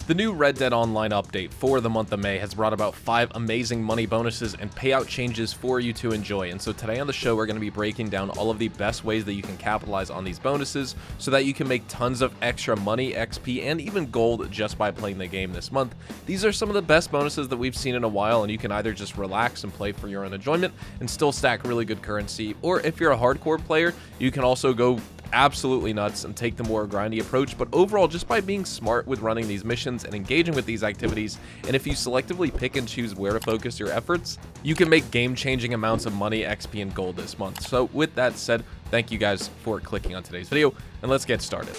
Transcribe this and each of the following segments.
The new Red Dead Online update for the month of May has brought about 5 amazing money bonuses and payout changes for you to enjoy, and so today on the show we're going to be breaking down all of the best ways that you can capitalize on these bonuses so that you can make tons of extra money, XP, and even gold just by playing the game this month. These are some of the best bonuses that we've seen in a while, and you can either just relax and play for your own enjoyment and still stack really good currency, or if you're a hardcore player, you can also go absolutely nuts and take the more grindy approach. But overall, just by being smart with running these missions and engaging with these activities, and if you selectively pick and choose where to focus your efforts, you can make game-changing amounts of money, XP, and gold this month. So with that said, thank you guys for clicking on today's video, and let's get started.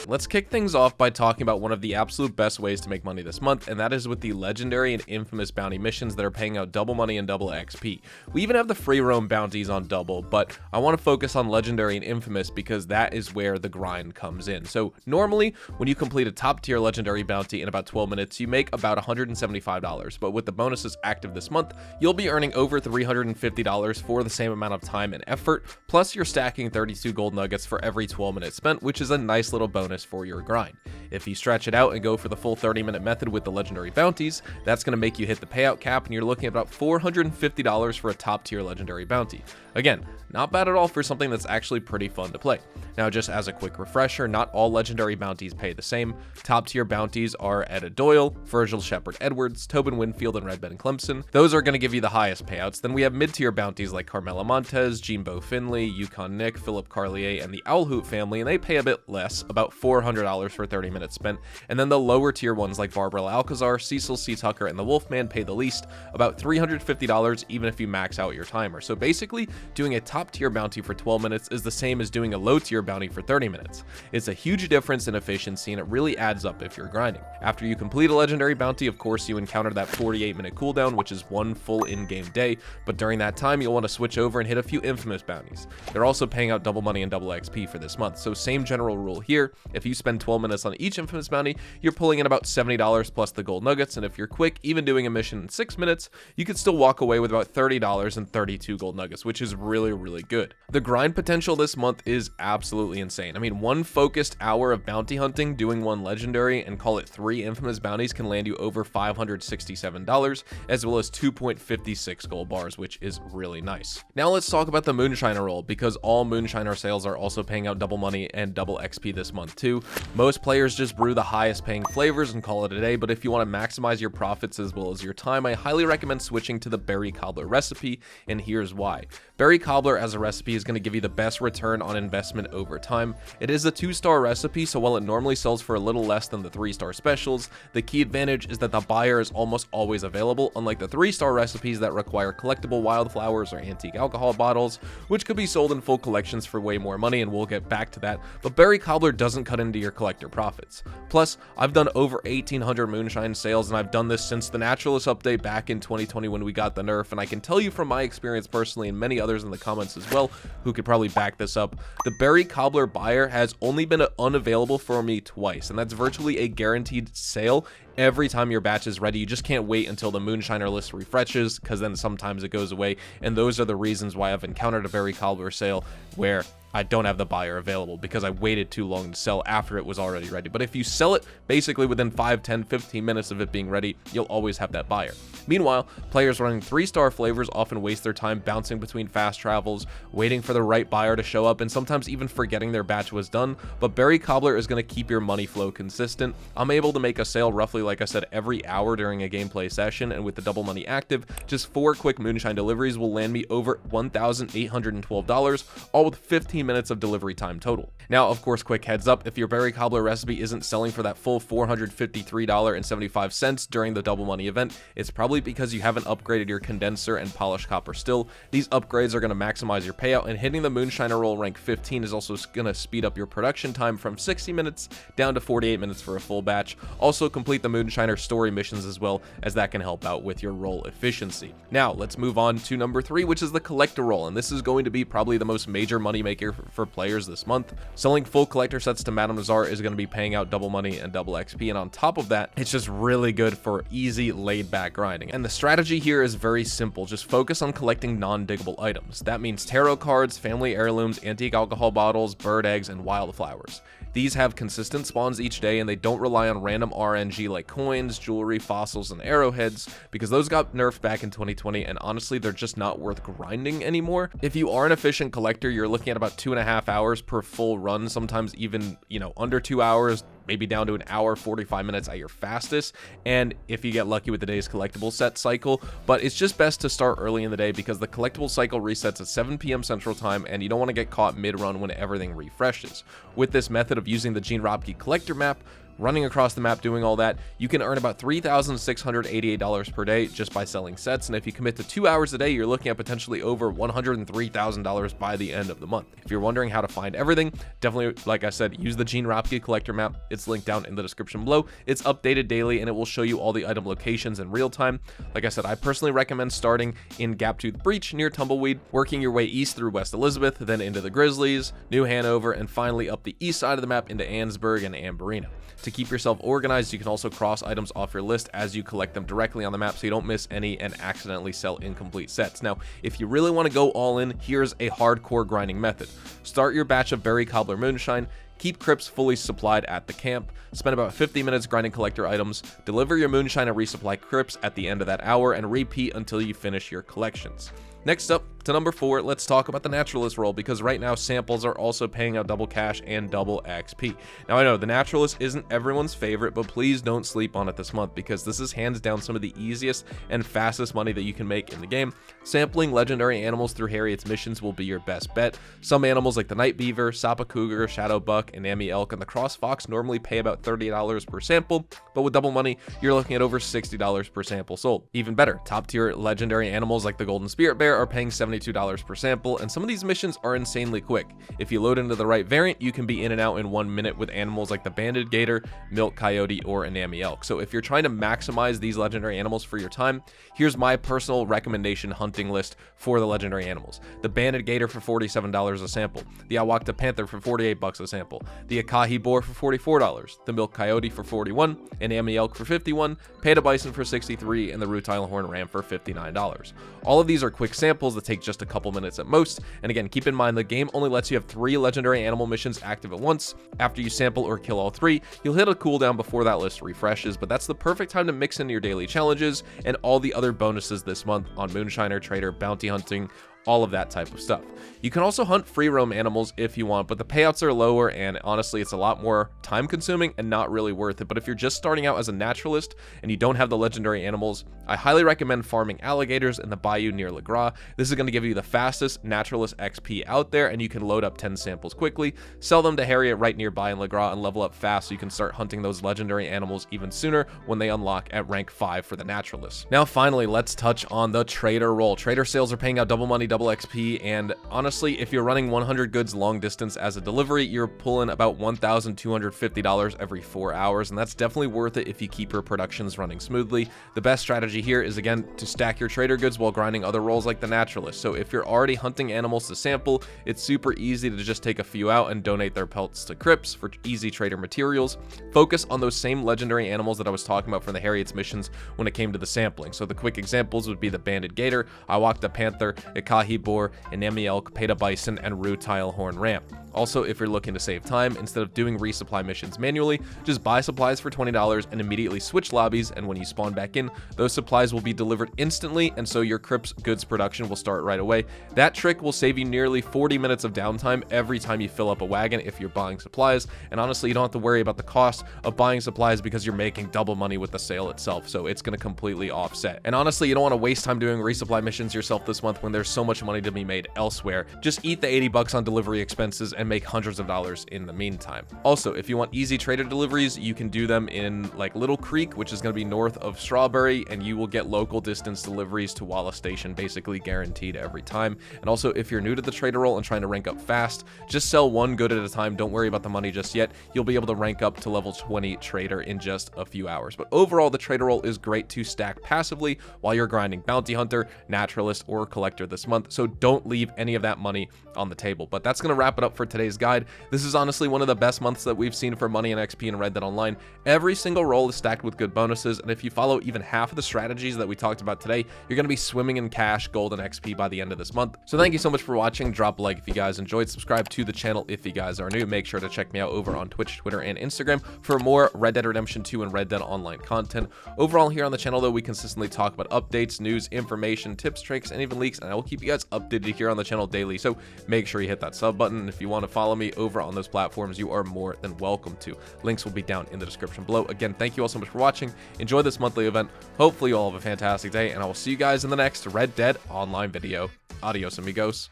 Let's kick things off by talking about one of the absolute best ways to make money this month, and that is with the legendary and infamous bounty missions that are paying out double money and double XP. We even have the free roam bounties on double, but I want to focus on legendary and infamous because that is where the grind comes in. So normally, when you complete a top tier legendary bounty in about 12 minutes, you make about $175, but with the bonuses active this month, you'll be earning over $350 for the same amount of time and effort, plus you're stacking 32 gold nuggets for every 12 minutes spent, which is a nice little bonus for your grind. If you stretch it out and go for the full 30-minute method with the legendary bounties, that's going to make you hit the payout cap, and you're looking at about $450 for a top tier legendary bounty. Again, not bad at all for something that's actually pretty fun to play. Now, just as a quick refresher, not all legendary bounties pay the same. Top tier bounties are Etta Doyle, Virgil Shepard Edwards, Tobin Winfield, and Red Ben Clemson. Those are going to give you the highest payouts. Then we have mid-tier bounties like Carmela Montez, Jimbo Finley, Yukon Nick, Philip Carlier, and the Owl Hoot family, and they pay a bit less, about $400 for 30 minutes spent. And then the lower tier ones like Barbara Alcazar, Cecil C. Tucker, and the Wolfman pay the least, about $350 even if you max out your timer. So basically, doing a top tier bounty for 12 minutes is the same as doing a low tier bounty for 30 minutes. It's a huge difference in efficiency, and it really adds up if you're grinding. After you complete a legendary bounty, of course, you encounter that 48-minute cooldown, which is one full in-game day, but during that time, you'll want to switch over and hit a few infamous bounties. They're also paying out double money and double XP for this month, so same general rule here. If you spend 12 minutes on each infamous bounty, you're pulling in about $70 plus the gold nuggets, and if you're quick, even doing a mission in 6 minutes, you could still walk away with about $30 and 32 gold nuggets, which is really good. The grind potential this month is absolutely insane. I mean, one focused hour of bounty hunting, doing one legendary, and call it 3 infamous bounties can land you over $567, as well as 2.56 gold bars, which is really nice. Now let's talk about the Moonshiner roll, because all Moonshiner sales are also paying out double money and double XP this month too. Most players just brew the highest paying flavors and call it a day, but if you want to maximize your profits as well as your time, I highly recommend switching to the Berry Cobbler recipe, and here's why. Berry Cobbler as a recipe is going to give you the best return on investment over time. It is a 2-star recipe, so while it normally sells for a little less than the 3-star specials, the key advantage is that the buyer is almost always available, unlike the 3-star recipes that require collectible wildflowers or antique alcohol bottles, which could be sold in full collections for way more money, and we'll get back to that, but Berry Cobbler doesn't cut into your collector profits. Plus, I've done over 1,800 Moonshine sales, and I've done this since the Naturalist update back in 2020 when we got the nerf, and I can tell you from my experience personally, and many others in the comments as well who could probably back this up, the Berry Cobbler buyer has only been unavailable for me twice, and that's virtually a guaranteed sale every time your batch is ready. You just can't wait until the Moonshiner list refreshes, because then sometimes it goes away, and those are the reasons why I've encountered a Berry Cobbler sale where I don't have the buyer available, because I waited too long to sell after it was already ready. But if you sell it basically within 5, 10, 15 minutes of it being ready, you'll always have that buyer. Meanwhile, players running 3-star flavors often waste their time bouncing between fast travels, waiting for the right buyer to show up, and sometimes even forgetting their batch was done. But Berry Cobbler is going to keep your money flow consistent. I'm able to make a sale roughly, like I said, every hour during a gameplay session, and with the double money active, just 4 quick Moonshine deliveries will land me over $1,812, all with 15 minutes of delivery time total. Now, of course, quick heads up, if your Berry Cobbler recipe isn't selling for that full $453.75 during the double money event, it's probably because you haven't upgraded your condenser and polished copper still. These upgrades are going to maximize your payout, and hitting the Moonshiner roll rank 15 is also going to speed up your production time from 60 minutes down to 48 minutes for a full batch. Also complete the Moonshiner story missions as well, as that can help out with your roll efficiency. Now let's move on to number 3, which is the collector roll, and this is going to be probably the most major moneymaker for players this month. Selling full collector sets to Madame Nazar is going to be paying out double money and double XP, and on top of that, it's just really good for easy laid back grinding. And the strategy here is very simple. Just focus on collecting non-diggable items. That means tarot cards, family heirlooms, antique alcohol bottles, bird eggs, and wildflowers. These have consistent spawns each day, and they don't rely on random RNG like coins, jewelry, fossils, and arrowheads, because those got nerfed back in 2020, and honestly, they're just not worth grinding anymore. If you are an efficient collector, you're looking at about 2.5 hours per full run, sometimes even, under 2 hours, maybe down to an hour, 45 minutes at your fastest, and if you get lucky with the day's collectible set cycle. But it's just best to start early in the day because the collectible cycle resets at 7 p.m. Central Time, and you don't want to get caught mid-run when everything refreshes. With this method of using the Gene Robke collector map, running across the map, doing all that, you can earn about $3,688 per day just by selling sets, and if you commit to 2 hours a day, you're looking at potentially over $103,000 by the end of the month. If you're wondering how to find everything, definitely, like I said, use the Gene Robke collector map. It's linked down in the description below. It's updated daily, and it will show you all the item locations in real time. Like I said, I personally recommend starting in Gaptooth Breach near Tumbleweed, working your way east through West Elizabeth, then into the Grizzlies, New Hanover, and finally up the east side of the map into Annesburg and Amberino. To keep yourself organized, you can also cross items off your list as you collect them directly on the map so you don't miss any and accidentally sell incomplete sets. Now, if you really want to go all in, here's a hardcore grinding method. Start your batch of Berry Cobbler Moonshine, keep crypts fully supplied at the camp, spend about 50 minutes grinding collector items, deliver your moonshine and resupply crypts at the end of that hour, and repeat until you finish your collections. Next up, to number 4, let's talk about the Naturalist role, because right now samples are also paying out double cash and double XP. Now I know the Naturalist isn't everyone's favorite, but please don't sleep on it this month, because this is hands down some of the easiest and fastest money that you can make in the game. Sampling legendary animals through Harriet's missions will be your best bet. Some animals like the Night Beaver, Sapa Cougar, Shadow Buck, and Ammy Elk, and the Cross Fox normally pay about $30 per sample, but with double money, you're looking at over $60 per sample sold. Even better, top tier legendary animals like the Golden Spirit Bear are paying $72 per sample, and some of these missions are insanely quick. If you load into the right variant, you can be in and out in 1 minute with animals like the Banded Gator, Milk Coyote, or an Ammy Elk. So if you're trying to maximize these legendary animals for your time, here's my personal recommendation hunting list for the legendary animals. The Banded Gator for $47 a sample, the Awakta Panther for $48 a sample, the Akahi Boar for $44, the Milk Coyote for $41, an Ammy Elk for $51, Panda Bison for $63, and the Rutile Horn Ram for $59. All of these are quick samples that take just a couple minutes at most, and again, keep in mind the game only lets you have 3 legendary animal missions active at once. After you sample or kill all 3, you'll hit a cooldown before that list refreshes, but that's the perfect time to mix in your daily challenges and all the other bonuses this month on Moonshiner, Trader, Bounty Hunting, all of that type of stuff. You can also hunt free roam animals if you want, but the payouts are lower, and honestly it's a lot more time consuming and not really worth it. But if you're just starting out as a naturalist and you don't have the legendary animals, I highly recommend farming alligators in the bayou near Le Gras. This is going to give you the fastest naturalist XP out there, and you can load up 10 samples quickly, sell them to Harriet right nearby in Le Gras, and level up fast so you can start hunting those legendary animals even sooner when they unlock at rank 5 for the naturalist. Now finally, let's touch on the trader role. Trader sales are paying out double money, double XP, and honestly, if you're running 100 goods long distance as a delivery, you're pulling about $1,250 every 4 hours, and that's definitely worth it if you keep your productions running smoothly. The best strategy here is, again, to stack your trader goods while grinding other roles like the naturalist. So if you're already hunting animals to sample, it's super easy to just take a few out and donate their pelts to crypts for easy trader materials. Focus on those same legendary animals that I was talking about from the Harriet's missions when it came to the sampling. So the quick examples would be the Banded Gator, Awakta Panther, Akahi Boar, Ammy Elk, Peta Bison, and Rutile Horn Ram. Also, if you're looking to save time, instead of doing resupply missions manually, just buy supplies for $20 and immediately switch lobbies, and when you spawn back in, those supplies will be delivered instantly, and so your crypt's goods production will start right away. That trick will save you nearly 40 minutes of downtime every time you fill up a wagon if you're buying supplies, and honestly, you don't have to worry about the cost of buying supplies because you're making double money with the sale itself, so it's going to completely offset. And honestly, you don't want to waste time doing resupply missions yourself this month when there's so much money to be made elsewhere. Just eat the $80 on delivery expenses and make hundreds of dollars in the meantime. Also, if you want easy trader deliveries, you can do them in like Little Creek, which is going to be north of Strawberry, and you will get local distance deliveries to Wallace Station basically guaranteed every time. And also, if you're new to the trader role and trying to rank up fast, just sell one good at a time. Don't worry about the money just yet. You'll be able to rank up to level 20 trader in just a few hours. But overall, the trader role is great to stack passively while you're grinding bounty hunter, naturalist, or collector this month. month, so don't leave any of that money on the table. But that's going to wrap it up for today's guide. This is honestly one of the best months that we've seen for money and XP in Red Dead Online. Every single roll is stacked with good bonuses, and if you follow even half of the strategies that we talked about today, you're going to be swimming in cash, gold, and XP by the end of this month. So thank you so much for watching. Drop a like if you guys enjoyed, subscribe to the channel if you guys are new. Make sure to check me out over on Twitch, Twitter, and Instagram for more Red Dead Redemption 2 and Red Dead Online content. Overall, here on the channel, though, we consistently talk about updates, news, information, tips, tricks, and even leaks, and I will keep you guys updated here on the channel daily, so make sure you hit that sub button. If you want to follow me over on those platforms, you are more than welcome to. Links will be down in the description below. Again, thank you all so much for watching. Enjoy this monthly event. Hopefully you all have a fantastic day, and I will see you guys in the next Red Dead Online video. Adios, amigos.